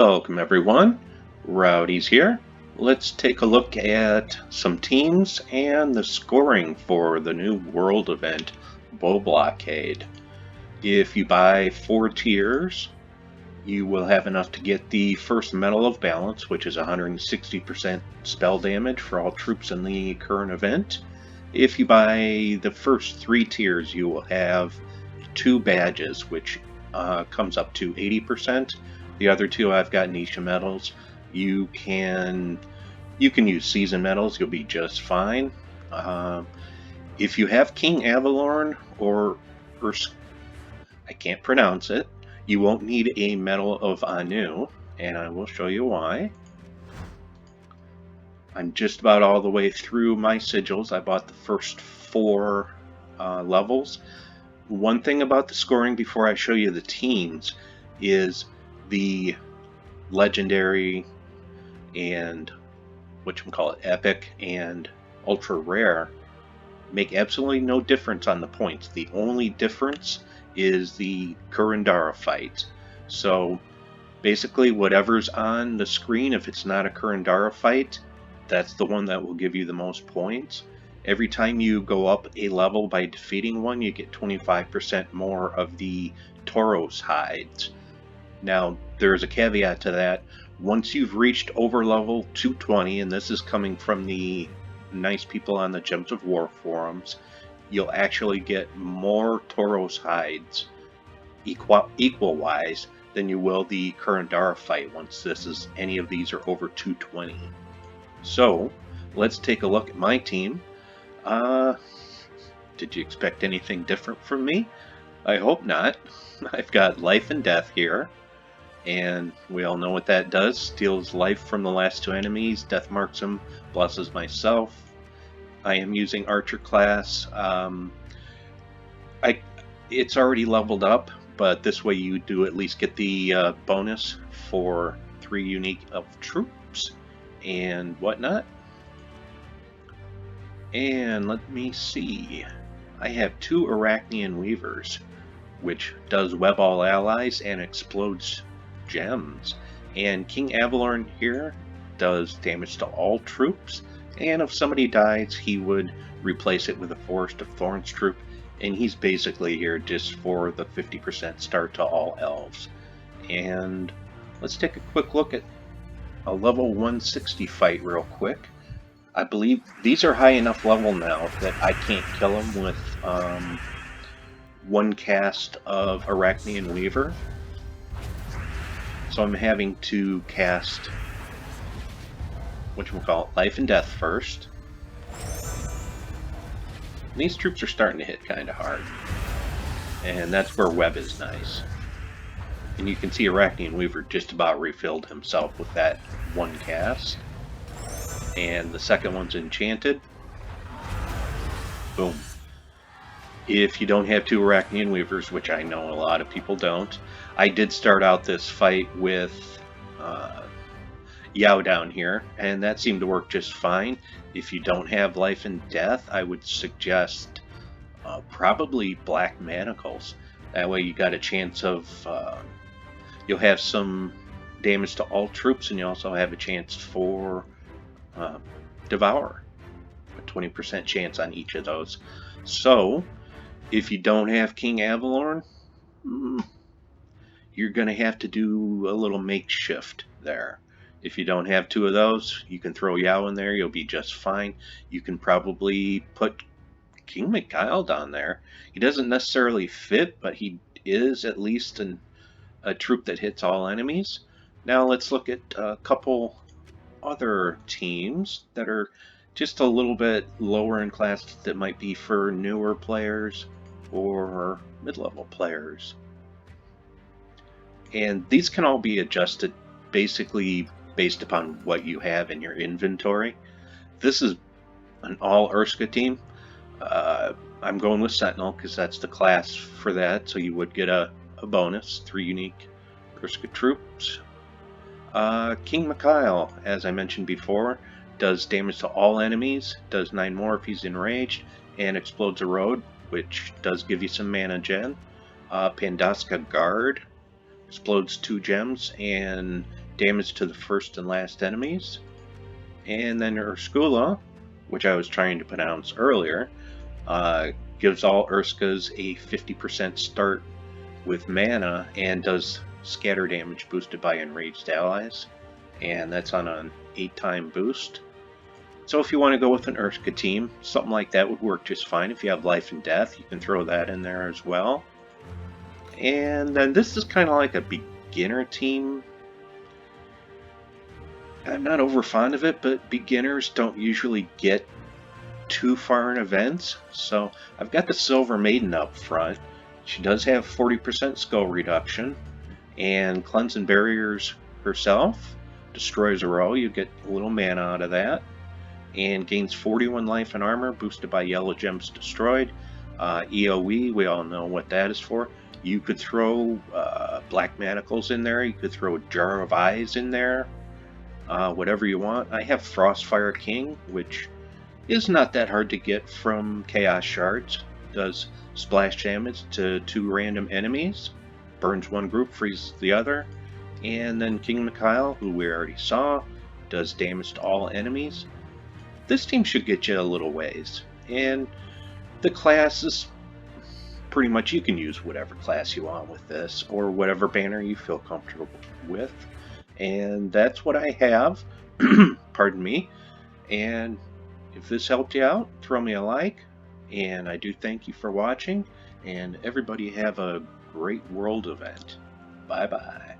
Welcome everyone, Rowdy's here. Let's take a look at some teams and the scoring for the new world event, Blockade. If you buy 4 tiers, you will have enough to get the first Medal of Balance, which is 160% spell damage for all troops in the current event. If you buy the first 3 tiers, you will have 2 badges, which comes up to 80%. The other 2 I've got niche medals. You can use season medals. You'll be just fine. If you have King Avalorn or Urska, I can't pronounce it, you won't need a Medal of Anu, and I will show you why. I'm just about all the way through my sigils. I bought the first 4 levels. One thing about the scoring before I show you the teams is the legendary and epic and ultra rare make absolutely no difference on the points. The only difference is the Kurandara fight. So basically whatever's on the screen, if it's not a Kurandara fight, that's the one that will give you the most points. Every time you go up a level by defeating one, you get 25% more of the Tauros hides. Now, there's a caveat to that. Once you've reached over level 220, and this is coming from the nice people on the Gems of War forums, you'll actually get more Tauros hides equal-wise than you will the Kurandara fight once any of these are over 220. So, let's take a look at my team. Did you expect anything different from me? I hope not. I've got life and death here. And we all know what that does. Steals life from the last 2 enemies, death marks them, blesses myself. I am using Archer class. It's already leveled up, but this way you do at least get the bonus for 3 unique of troops and whatnot. And let me see. I have 2 Arachnian Weavers, which does web all allies and explodes gems. And King Avalorn here does damage to all troops, and if somebody dies, he would replace it with a Forest of Thorns troop, and he's basically here just for the 50% start to all elves. And let's take a quick look at a level 160 fight real quick. I believe these are high enough level now that I can't kill them with 1 cast of Arachnian Weaver. So I'm having to cast Life and Death first. And these troops are starting to hit kind of hard. And that's where web is nice. And you can see Arachnian Weaver just about refilled himself with that 1 cast. And the second one's enchanted. Boom. If you don't have 2 Arachnian Weavers, which I know a lot of people don't, I did start out this fight with Yao down here, and that seemed to work just fine. If you don't have life and death, I would suggest probably Black Manacles. That way you got a chance of, you'll have some damage to all troops, and you also have a chance for Devour. A 20% chance on each of those. So, if you don't have King Avalorn, you're going to have to do a little makeshift there. If you don't have 2 of those, you can throw Yao in there, you'll be just fine. You can probably put King Mikhail down there. He doesn't necessarily fit, but he is at least a troop that hits all enemies. Now let's look at a couple other teams that are just a little bit lower in class that might be for newer players or mid-level players. And these can all be adjusted basically based upon what you have in your inventory. This is an all Urska team. I'm going with Sentinel because that's the class for that, so you would get a bonus, 3 unique Urska troops. King Mikhail, as I mentioned before, does damage to all enemies, does 9 more if he's enraged, and explodes a road, which does give you some mana gen. Pandaska Guard explodes 2 gems and damage to the first and last enemies. And then Urskula, which I was trying to pronounce earlier, gives all Urskas a 50% start with mana and does scatter damage boosted by enraged allies. And that's on an 8-time boost. So if you want to go with an Urska team, something like that would work just fine. If you have life and death, you can throw that in there as well. And then this is kind of like a beginner team. I'm not over fond of it, but beginners don't usually get too far in events. So I've got the Silver Maiden up front. She does have 40% skull reduction, and Cleansing Barriers herself destroys a row. You get a little mana out of that, and gains 41 life and armor, boosted by Yellow Gems Destroyed. EOE, we all know what that is for. You could throw Black Manacles in there, you could throw a Jar of Eyes in there, whatever you want. I have Frostfire King, which is not that hard to get from Chaos Shards. Does splash damage to 2 random enemies, burns one group, freezes the other. And then King Mikhail, who we already saw, does damage to all enemies. This team should get you a little ways. And the class is pretty much, you can use whatever class you want with this, or whatever banner you feel comfortable with. And that's what I have. Pardon me. And if this helped you out, throw me a like. And I do thank you for watching. And everybody have a great world event. Bye-bye.